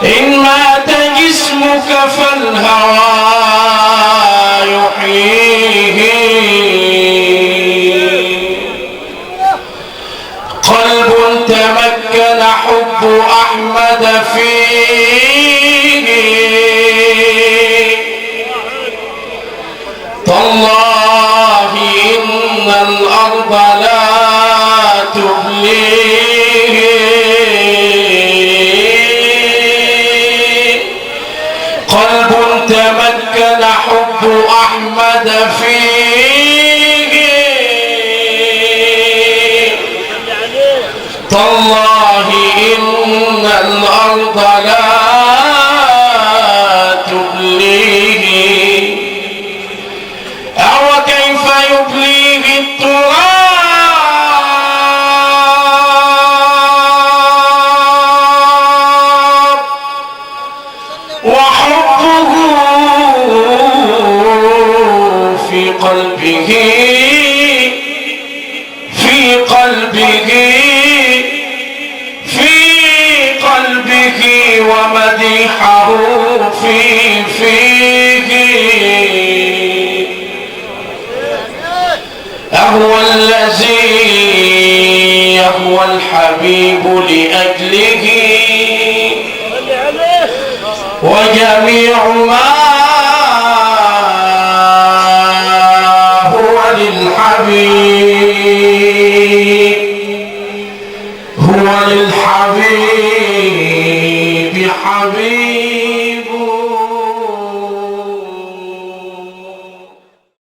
إن مات جسمك فالهوى يحييه، قلب تمكن حب أحمد فيه، تالله إن الأرض لا تبليه، قلب تمكن حب أحمد فيه، تالله إن الأرض لا تبليه، أو كيف يبليه التراب وحبه في قلبه، في قلبه، في قلبه، ومديحه في فيه، أهو الذي يهوى الحبيب لأجله، وجميع ما هو للحبيب هو للحبيب